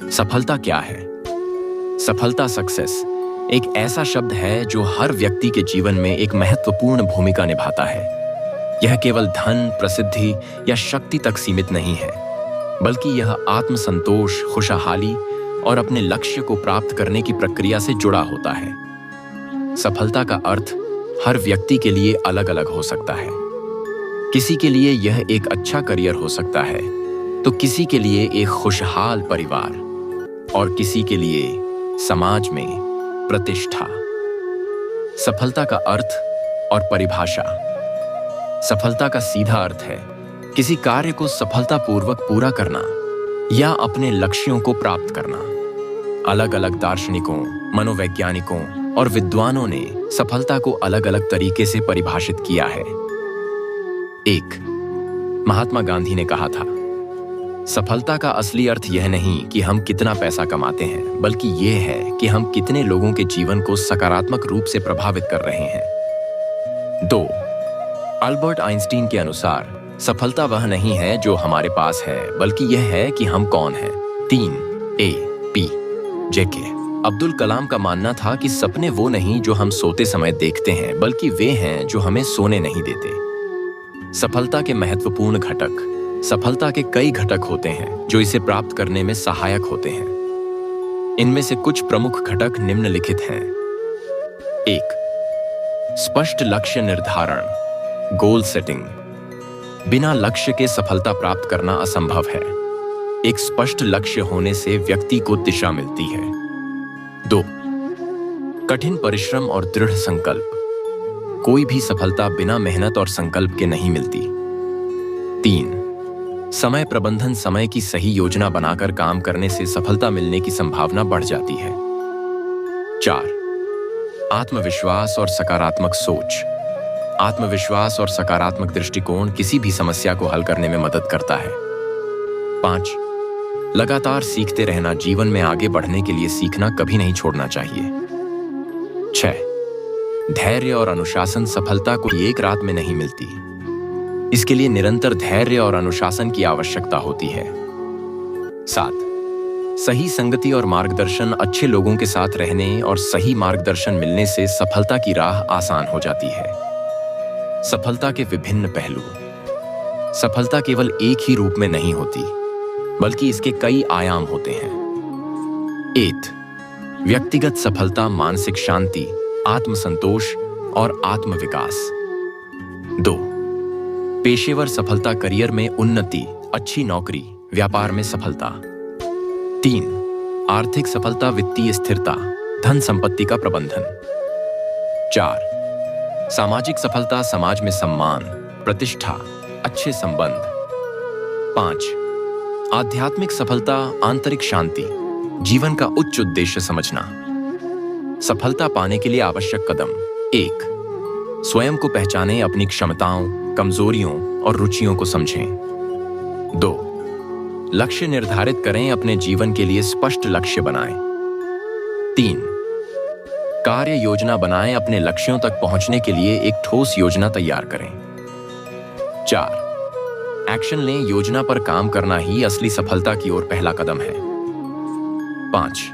सफलता क्या है? सफलता सक्सेस एक ऐसा शब्द है जो हर व्यक्ति के जीवन में एक महत्वपूर्ण भूमिका निभाता है। यह केवल धन, प्रसिद्धि या शक्ति तक सीमित नहीं है, बल्कि यह आत्मसंतोष, खुशहाली और अपने लक्ष्य को प्राप्त करने की प्रक्रिया से जुड़ा होता है। सफलता का अर्थ हर व्यक्ति के लिए अलग-अलग हो सकता है। किसी के लिए यह एक अच्छा करियर हो सकता है, तो किसी के लिए एक खुशहाल परिवार और किसी के लिए समाज में प्रतिष्ठा। सफलता का अर्थ और परिभाषा। सफलता का सीधा अर्थ है किसी कार्य को सफलतापूर्वक पूरा करना या अपने लक्ष्यों को प्राप्त करना। अलग-अलग दार्शनिकों, मनोवैज्ञानिकों और विद्वानों ने सफलता को अलग-अलग तरीके से परिभाषित किया है। 1. महात्मा गांधी ने कहा था, सफलता का असली अर्थ यह नहीं कि हम कितना पैसा कमाते हैं, बल्कि यह है कि हम कितने लोगों के जीवन को सकारात्मक रूप से प्रभावित कर रहे हैं। 2. अल्बर्ट आइंस्टीन के अनुसार सफलता वह नहीं है जो हमारे पास है, बल्कि यह है कि हम कौन हैं। 3. A.P. J.K. अब्दुल कलाम का मानना था कि सपने वो नहीं जो हम सोते समय देखते हैं, बल्कि वे हैं जो हमें सोने नहीं देते। सफलता के महत्वपूर्ण घटक। सफलता के कई घटक होते हैं जो इसे प्राप्त करने में सहायक होते हैं। इनमें से कुछ प्रमुख घटक निम्नलिखित हैं। 1. स्पष्ट लक्ष्य निर्धारण, गोल सेटिंग। बिना लक्ष्य के सफलता प्राप्त करना असंभव है। एक स्पष्ट लक्ष्य होने से व्यक्ति को दिशा मिलती है। 2. कठिन परिश्रम और दृढ़ संकल्प। कोई भी सफलता बिना मेहनत और संकल्प के नहीं मिलती। 3. समय प्रबंधन। समय की सही योजना बनाकर काम करने से सफलता मिलने की संभावना बढ़ जाती है। 4. आत्मविश्वास और सकारात्मक सोच। आत्मविश्वास और सकारात्मक दृष्टिकोण किसी भी समस्या को हल करने में मदद करता है। 5. लगातार सीखते रहना। जीवन में आगे बढ़ने के लिए सीखना कभी नहीं छोड़ना चाहिए। 6. धैर्य और अनुशासन। सफलता को एक रात में नहीं मिलती। इसके लिए निरंतर धैर्य और अनुशासन की आवश्यकता होती है। 7. सही संगति और मार्गदर्शन। अच्छे लोगों के साथ रहने और सही मार्गदर्शन मिलने से सफलता की राह आसान हो जाती है। सफलता के विभिन्न पहलू। सफलता केवल एक ही रूप में नहीं होती, बल्कि इसके कई आयाम होते हैं। 8. व्यक्तिगत सफलता। मानसिक शांति, आत्मसंतोष और आत्मविकास। 2. पेशेवर सफलता। करियर में उन्नति, अच्छी नौकरी, व्यापार में सफलता। 3. आर्थिक सफलता। वित्तीय स्थिरता, धन संपत्ति का प्रबंधन। 4. सामाजिक सफलता। समाज में सम्मान, प्रतिष्ठा, अच्छे संबंध। 5. आध्यात्मिक सफलता। आंतरिक शांति, जीवन का उच्च उद्देश्य समझना। सफलता पाने के लिए आवश्यक कदम। 1. स्वयं को पहचानें, अपनी क्षमताओं, कमजोरियों और रुचियों को समझें। 2. लक्ष्य निर्धारित करें, अपने जीवन के लिए स्पष्ट लक्ष्य बनाएं। 3. कार्य योजना बनाएं, अपने लक्ष्यों तक पहुंचने के लिए एक ठोस योजना तैयार करें। 4. एक्शन लें। योजना पर काम करना ही असली सफलता की ओर पहला कदम है। 5.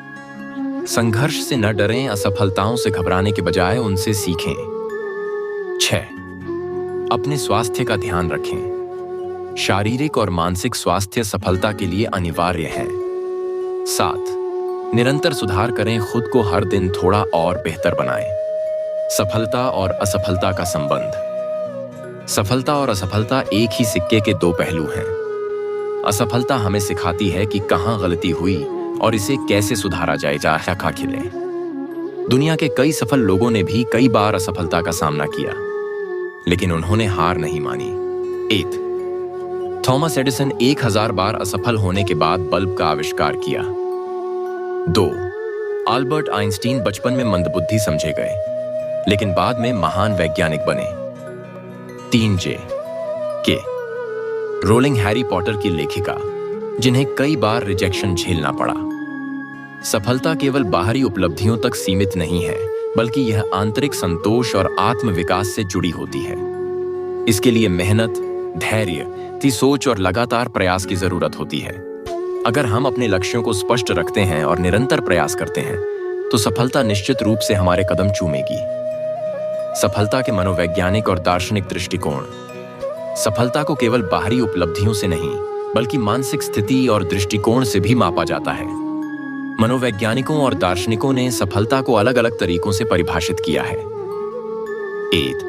संघर्ष से न डरें, असफलताओं से घबराने के बजाय उनसे सीखें। 6. अपने स्वास्थ्य का ध्यान रखें। शारीरिक और मानसिक स्वास्थ्य सफलता के लिए अनिवार्य है। 7. निरंतर सुधार करें, खुद को हर दिन थोड़ा और बेहतर बनाएं। सफलता और असफलता का संबंध। सफलता और असफलता एक ही सिक्के के दो पहलू हैं। असफलता हमें सिखाती है कि कहां गलती हुई और इसे कैसे सुधारा जाए। शाखा खिले। दुनिया के कई सफल लोगों ने भी कई बार असफलता का सामना किया, लेकिन उन्होंने हार नहीं मानी। 8. थॉमस एडिसन 1000 बार असफल होने के बाद बल्ब का आविष्कार किया। 2. अल्बर्ट आइंस्टीन बचपन में मंदबुद्धि समझे गए, लेकिन बाद में महान वैज्ञानिक बने। 3. J.K. रोलिंग हैरी पॉटर की लेखिका, जिन्हें कई बार रिजेक्शन झेलना पड़ा। सफलता केवल बाहरी उपलब्धियों तक सीमित नहीं है, बल्कि यह आंतरिक संतोष और आत्मविकास से जुड़ी होती है। इसके लिए मेहनत, धैर्य, सोच और लगातार प्रयास की जरूरत होती है। अगर हम अपने लक्ष्यों को स्पष्ट रखते हैं और निरंतर प्रयास करते हैं, तो सफलता निश्चित रूप से हमारे कदम चूमेगी। सफलता के मनोवैज्ञानिक और दार्शनिक दृष्टिकोण। सफलता को केवल बाहरी उपलब्धियों से नहीं, बल्कि मानसिक स्थिति और दृष्टिकोण से भी मापा जाता है। मनोवैज्ञानिकों और दार्शनिकों ने सफलता को अलग अलग तरीकों से परिभाषित किया है। 8.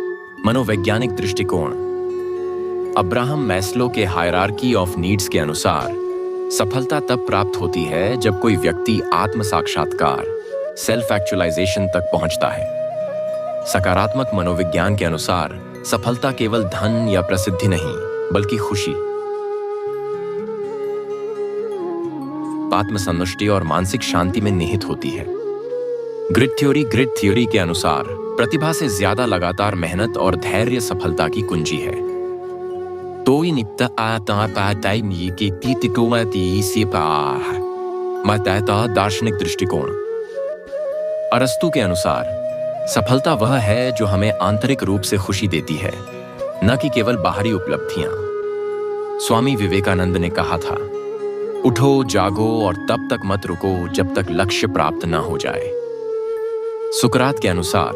मनोवैज्ञानिक दृष्टिकोण। अब्राहम मैस्लो के हायरार्की ऑफ नीड्स के अनुसार सफलता तब प्राप्त होती है जब कोई व्यक्ति आत्म साक्षात्कार, सेल्फ एक्चुअलाइजेशन तक पहुंचता है। सकारात्मक मनोविज्ञान के अनुसार सफलता केवल धन या प्रसिद्धि नहीं, बल्कि खुशी, आत्मसंतुष्टि और मानसिक शांति में निहित होती है। ग्रिड थ्योरी के अनुसार प्रतिभा से ज्यादा लगातार मेहनत और धैर्य सफलता की कुंजी है। दार्शनिक दृष्टिकोण। अरस्तु के अनुसार सफलता वह है जो हमें आंतरिक रूप से खुशी देती है, न कि केवल बाहरी उपलब्धियां। स्वामी विवेकानंद ने कहा था, उठो, जागो और तब तक मत रुको जब तक लक्ष्य प्राप्त न हो जाए। सुकरात के अनुसार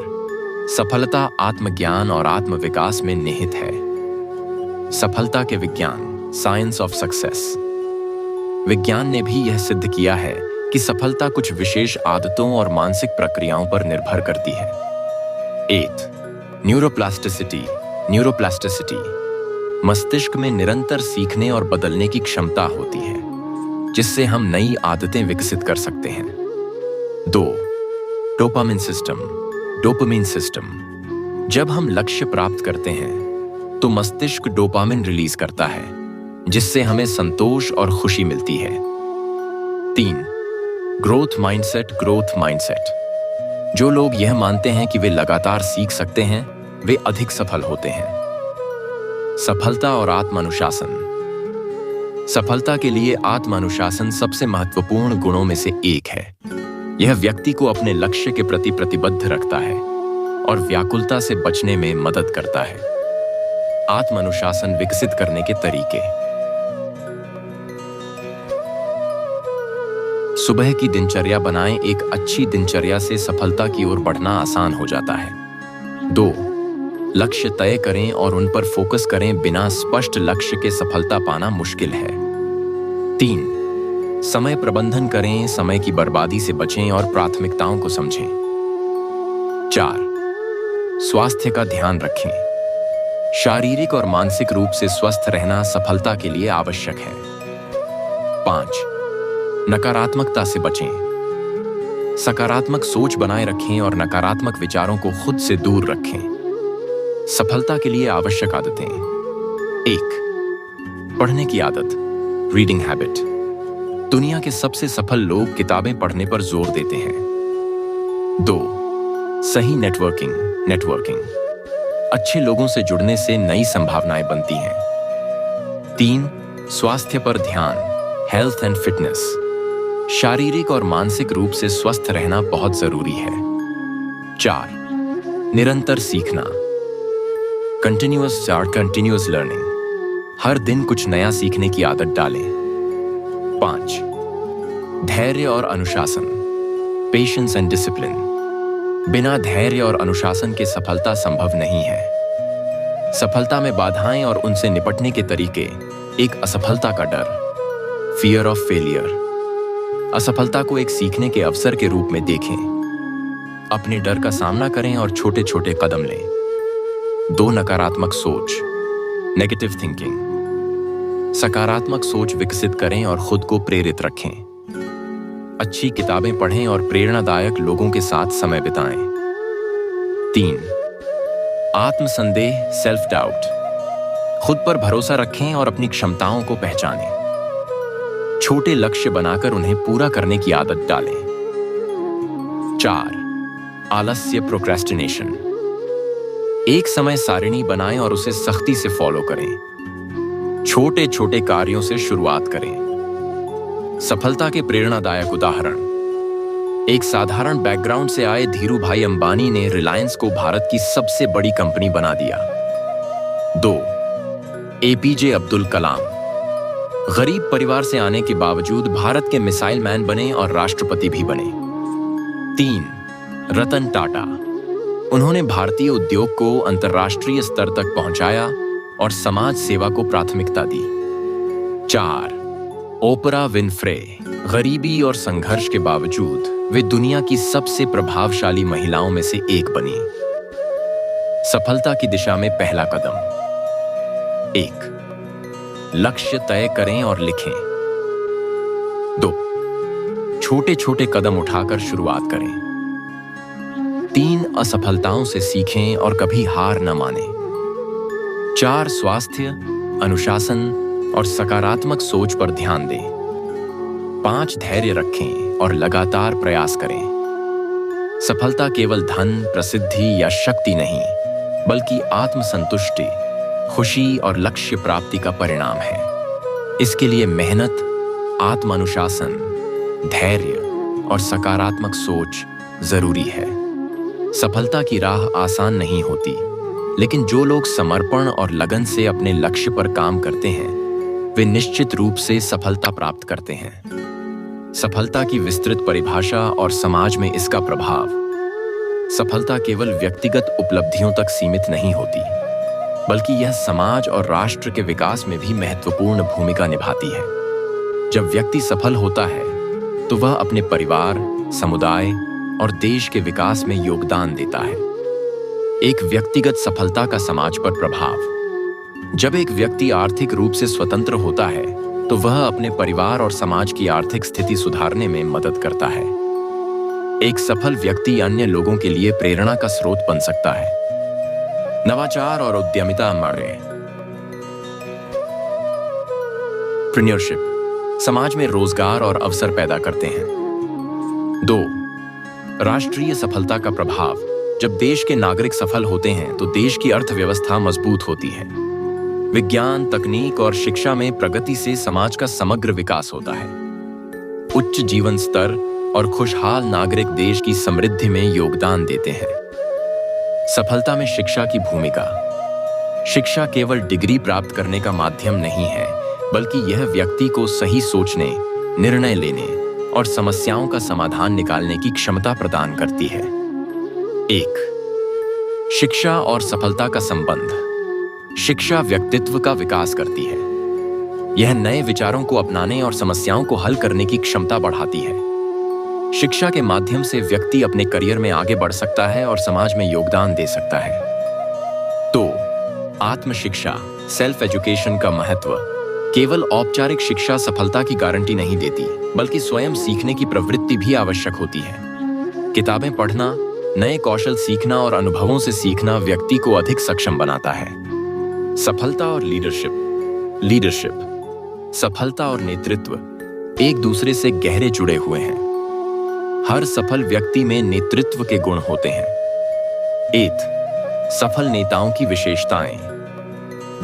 सफलता आत्मज्ञान और आत्मविकास में निहित है। सफलता के विज्ञान, साइंस ऑफ सक्सेस। विज्ञान ने भी यह सिद्ध किया है कि सफलता कुछ विशेष आदतों और मानसिक प्रक्रियाओं पर निर्भर करती है। 8. न्यूरोप्लास्टिसिटी। मस्तिष्क में निरंतर सीखने और बदलने की क्षमता होती है, जिससे हम नई आदतें विकसित कर सकते हैं। 2. Dopamine system. जब हम लक्ष्य प्राप्त करते हैं तो मस्तिष्क डोपामिन रिलीज करता है, जिससे हमें संतोष और खुशी मिलती है। 3. Growth mindset. जो लोग यह मानते हैं कि वे लगातार सीख सकते हैं, वे अधिक सफल होते हैं। सफलता और आत्मानुशासन। सफलता के लिए आत्मानुशासन सबसे महत्वपूर्ण गुणों में से एक है। यह व्यक्ति को अपने लक्ष्य के प्रति प्रतिबद्ध रखता है और व्याकुलता से बचने में मदद करता है। आत्मानुशासन विकसित करने के तरीके। सुबह की दिनचर्या बनाएं। एक अच्छी दिनचर्या से सफलता की ओर बढ़ना आसान हो जाता है। 2. लक्ष्य तय करें और उन पर फोकस करें। बिना स्पष्ट लक्ष्य के सफलता पाना मुश्किल है। 3. समय प्रबंधन करें। समय की बर्बादी से बचें और प्राथमिकताओं को समझें। 4. स्वास्थ्य का ध्यान रखें। शारीरिक और मानसिक रूप से स्वस्थ रहना सफलता के लिए आवश्यक है। 5. नकारात्मकता से बचें। सकारात्मक सोच बनाए रखें और नकारात्मक विचारों को खुद से दूर रखें। सफलता के लिए आवश्यक आदतें। 1. पढ़ने की आदत, रीडिंग हैबिट। दुनिया के सबसे सफल लोग किताबें पढ़ने पर जोर देते हैं। 2. सही नेटवर्किंग। अच्छे लोगों से जुड़ने से नई संभावनाएं बनती हैं। 3. स्वास्थ्य पर ध्यान, हेल्थ एंड फिटनेस। शारीरिक और मानसिक रूप से स्वस्थ रहना बहुत जरूरी है। 4. निरंतर सीखना, कंटिन्यूअस लर्निंग। हर दिन कुछ नया सीखने की आदत डालें। 5. धैर्य और अनुशासन, पेशेंस एंड डिसिप्लिन। बिना धैर्य और अनुशासन के सफलता संभव नहीं है। सफलता में बाधाएं और उनसे निपटने के तरीके। एक असफलता का डर, फियर ऑफ फेलियर। असफलता को एक सीखने के अवसर के रूप में देखें। अपने डर का सामना करें और छोटे छोटे कदम लें। 2. नकारात्मक सोच, नेगेटिव थिंकिंग। सकारात्मक सोच विकसित करें और खुद को प्रेरित रखें। अच्छी किताबें पढ़ें और प्रेरणादायक लोगों के साथ समय बिताएं। 3. आत्मसंदेह, सेल्फ डाउट। खुद पर भरोसा रखें और अपनी क्षमताओं को पहचानें। छोटे लक्ष्य बनाकर उन्हें पूरा करने की आदत डालें। 4. आलस्य, प्रोक्रेस्टिनेशन। एक समय सारिणी बनाएं और उसे सख्ती से फॉलो करें। छोटे छोटे कार्यों से शुरुआत करें। सफलता के प्रेरणादायक उदाहरण। एक साधारण बैकग्राउंड से आए धीरू भाई अंबानी ने रिलायंस को भारत की सबसे बड़ी कंपनी बना दिया। 2. एपीजे अब्दुल कलाम। गरीब परिवार से आने के बावजूद भारत के मिसाइल मैन बने और राष्ट्रपति भी बने। 3. रतन टाटा। उन्होंने भारतीय उद्योग को अंतर्राष्ट्रीय स्तर तक पहुंचाया और समाज सेवा को प्राथमिकता दी। 4. Oprah Winfrey. गरीबी और संघर्ष के बावजूद वे दुनिया की सबसे प्रभावशाली महिलाओं में से एक बनी। सफलता की दिशा में पहला कदम। 1. लक्ष्य तय करें और लिखें। 2. छोटे छोटे कदम उठाकर शुरुआत करें। 3. असफलताओं से सीखें और कभी हार न मानें। 4. स्वास्थ्य, अनुशासन और सकारात्मक सोच पर ध्यान दें। 5. धैर्य रखें और लगातार प्रयास करें। सफलता केवल धन, प्रसिद्धि या शक्ति नहीं, बल्कि आत्मसंतुष्टि, खुशी और लक्ष्य प्राप्ति का परिणाम है। इसके लिए मेहनत, आत्मानुशासन, धैर्य और सकारात्मक सोच जरूरी है। सफलता की राह आसान नहीं होती, लेकिन जो लोग समर्पण और लगन से अपने लक्ष्य पर काम करते हैं, वे निश्चित रूप से सफलता प्राप्त करते हैं। सफलता की विस्तृत परिभाषा और समाज में इसका प्रभाव। सफलता केवल व्यक्तिगत उपलब्धियों तक सीमित नहीं होती, बल्कि यह समाज और राष्ट्र के विकास में भी महत्वपूर्ण भूमिका निभाती है। जब व्यक्ति सफल होता है, तो वह अपने परिवार, समुदाय और देश के विकास में योगदान देता है। एक व्यक्तिगत सफलता का समाज पर प्रभाव। जब एक व्यक्ति आर्थिक रूप से स्वतंत्र होता है, तो वह अपने परिवार और समाज की आर्थिक स्थिति सुधारने में मदद करता है। एक सफल व्यक्ति अन्य लोगों के लिए प्रेरणा का स्रोत बन सकता है। नवाचार और उद्यमिता बढ़े। एंटरप्रेन्योरशिप समाज में रोजगार और अवसर पैदा करते हैं। 2. राष्ट्रीय सफलता का प्रभाव। जब देश के नागरिक सफल होते हैं, तो देश की अर्थव्यवस्था मजबूत होती है। विज्ञान, तकनीक और शिक्षा में प्रगति से समाज का समग्र विकास होता है। उच्च जीवन स्तर और खुशहाल नागरिक देश की समृद्धि में योगदान देते हैं। सफलता में शिक्षा की भूमिका। शिक्षा केवल डिग्री प्राप्त करने का माध्यम नहीं है, बल्कि यह व्यक्ति को सही सोचने, निर्णय लेने और समस्याओं का समाधान निकालने की क्षमता प्रदान करती है। 1. शिक्षा और सफलता का संबंध। शिक्षा व्यक्तित्व का विकास करती है। यह नए विचारों को अपनाने और समस्याओं को हल करने की क्षमता बढ़ाती है। शिक्षा के माध्यम से व्यक्ति अपने करियर में आगे बढ़ सकता है और समाज में योगदान दे सकता है। तो आत्मशिक्षा, सेल्फ एजुकेशन का महत्व। केवल औपचारिक शिक्षा सफलता की गारंटी नहीं देती, बल्कि स्वयं सीखने की प्रवृत्ति भी आवश्यक होती है। किताबें पढ़ना, नए कौशल सीखना और अनुभवों से सीखना व्यक्ति को अधिक सक्षम बनाता है। सफलता और लीडरशिप। सफलता और नेतृत्व एक दूसरे से गहरे जुड़े हुए हैं। हर सफल व्यक्ति में नेतृत्व के गुण होते हैं। 8. सफल नेताओं की विशेषताएं।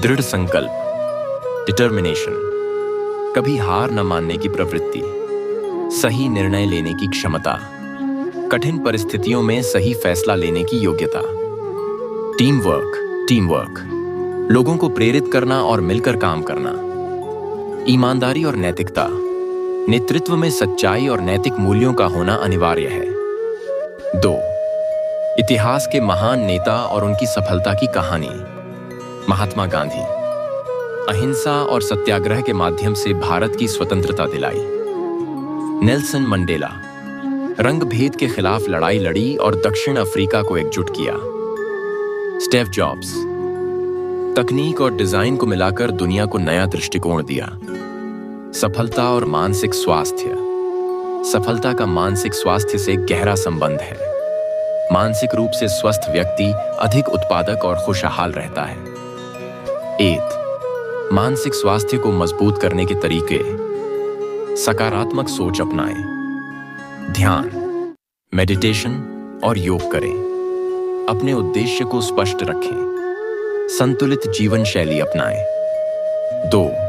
दृढ़ संकल्प, डिटर्मिनेशन, कभी हार न मानने की प्रवृत्ति, सही निर्णय लेने की क्षमता, कठिन परिस्थितियों में सही फैसला लेने की योग्यता। टीमवर्क, लोगों को प्रेरित करना और मिलकर काम करना। ईमानदारी और नैतिकता, नेतृत्व में सच्चाई और नैतिक मूल्यों का होना अनिवार्य है। 2. इतिहास के महान नेता और उनकी सफलता की कहानी। महात्मा गांधी अहिंसा और सत्याग्रह के माध्यम से भारत की स्वतंत्रता दिलाई। नेल्सन मंडेला रंग भेद के खिलाफ लड़ाई लड़ी और दक्षिण अफ्रीका को एकजुट किया। स्टीव जॉब्स तकनीक और डिजाइन को मिलाकर दुनिया को नया दृष्टिकोण दिया। सफलता और मानसिक स्वास्थ्य। सफलता का मानसिक स्वास्थ्य से गहरा संबंध है। मानसिक रूप से स्वस्थ व्यक्ति अधिक उत्पादक और खुशहाल रहता है। 8. मानसिक स्वास्थ्य को मजबूत करने के तरीके। सकारात्मक सोच अपनाएं, ध्यान, मेडिटेशन और योग करें। अपने उद्देश्य को स्पष्ट रखें। संतुलित जीवन शैली अपनाएं। 2.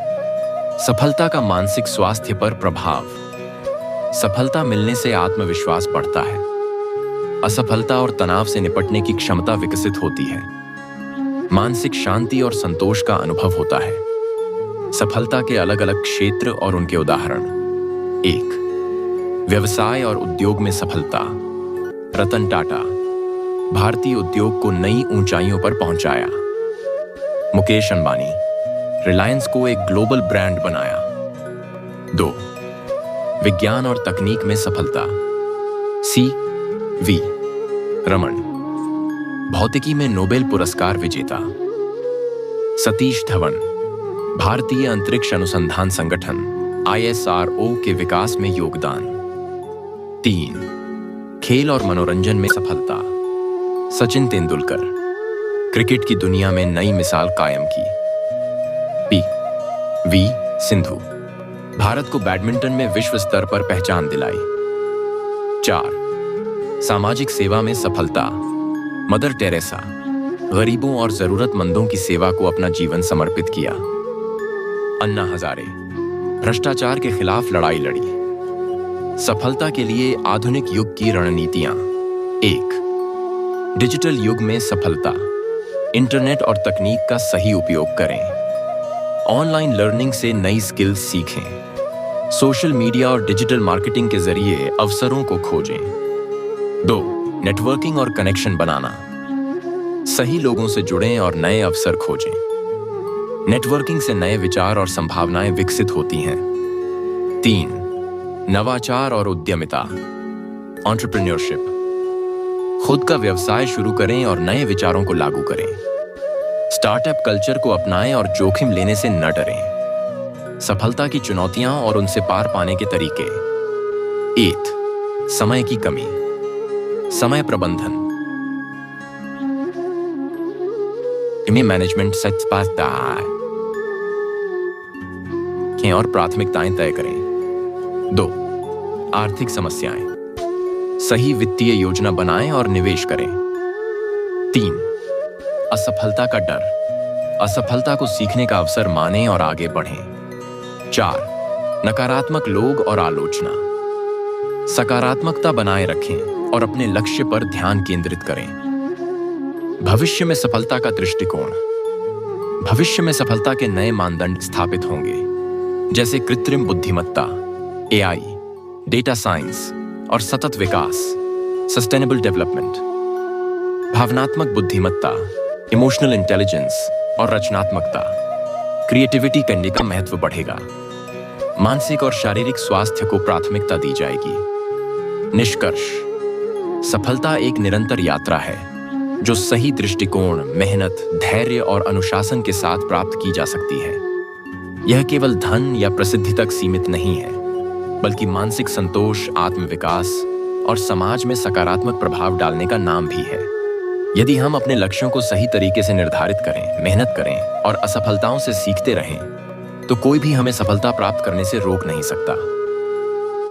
सफलता का मानसिक स्वास्थ्य पर प्रभाव। सफलता मिलने से आत्मविश्वास बढ़ता है। असफलता और तनाव से निपटने की क्षमता विकसित होती है। मानसिक शांति और संतोष का अनुभव होता है। सफलता के अलग अलग क्षेत्र और उनके उदाहरण। 1. व्यवसाय और उद्योग में सफलता। रतन टाटा, भारतीय उद्योग को नई ऊंचाइयों पर पहुंचाया। मुकेश अंबानी, रिलायंस को एक ग्लोबल ब्रांड बनाया। 2. विज्ञान और तकनीक में सफलता। सी.वी. रमन, भौतिकी में नोबेल पुरस्कार विजेता। सतीश धवन, भारतीय अंतरिक्ष अनुसंधान संगठन ISRO के विकास में योगदान। 3. खेल और मनोरंजन में सफलता। सचिन तेंदुलकर, क्रिकेट की दुनिया में नई मिसाल कायम की। पी.वी. सिंधु, भारत को बैडमिंटन में विश्व स्तर पर पहचान दिलाई। 4. सामाजिक सेवा में सफलता। मदर टेरेसा, गरीबों और जरूरतमंदों की सेवा को अपना जीवन समर्पित किया। अन्ना हजारे, भ्रष्टाचार के खिलाफ लड़ाई लड़ी। सफलता के लिए आधुनिक युग की रणनीतियां। 1. डिजिटल युग में सफलता। इंटरनेट और तकनीक का सही उपयोग करें। ऑनलाइन लर्निंग से नई स्किल्स सीखें। सोशल मीडिया और डिजिटल मार्केटिंग के जरिए अवसरों को खोजें। 2. नेटवर्किंग और कनेक्शन बनाना। सही लोगों से जुड़ें और नए अवसर खोजें। नेटवर्किंग से नए विचार और संभावनाएं विकसित होती हैं। 3. नवाचार और उद्यमिता। एंटरप्रेन्योरशिप, खुद का व्यवसाय शुरू करें और नए विचारों को लागू करें। स्टार्टअप कल्चर को अपनाएं और जोखिम लेने से न डरें। सफलता की चुनौतियां और उनसे पार पाने के तरीके। 8. समय की कमी। समय प्रबंधन। मैनेजमेंट सेट्स और प्राथमिकताएं तय करें। 2. आर्थिक समस्याएं। सही वित्तीय योजना बनाएं और निवेश करें। 3. असफलता का डर। असफलता को सीखने का अवसर मानें और आगे बढ़ें। 4. नकारात्मक लोग और आलोचना। सकारात्मकता बनाए रखें और अपने लक्ष्य पर ध्यान केंद्रित करें। भविष्य में सफलता का दृष्टिकोण। भविष्य में सफलता के नए मानदंड स्थापित होंगे, जैसे कृत्रिम बुद्धिमत्ता, AI, डेटा साइंस और सतत विकास, सस्टेनेबल डेवलपमेंट। भावनात्मक बुद्धिमत्ता, इमोशनल इंटेलिजेंस और रचनात्मकता, क्रिएटिविटी करने का महत्व बढ़ेगा। मानसिक और शारीरिक स्वास्थ्य को प्राथमिकता दी जाएगी। निष्कर्ष, सफलता एक निरंतर यात्रा है जो सही दृष्टिकोण, मेहनत, धैर्य और अनुशासन के साथ प्राप्त की जा सकती है। यह केवल धन या प्रसिद्धि तक सीमित नहीं है, बल्कि मानसिक संतोष, आत्मविकास और समाज में सकारात्मक प्रभाव डालने का नाम भी है। यदि हम अपने लक्ष्यों को सही तरीके से निर्धारित करें, मेहनत करें और असफलताओं से सीखते रहें, तो कोई भी हमें सफलता प्राप्त करने से रोक नहीं सकता।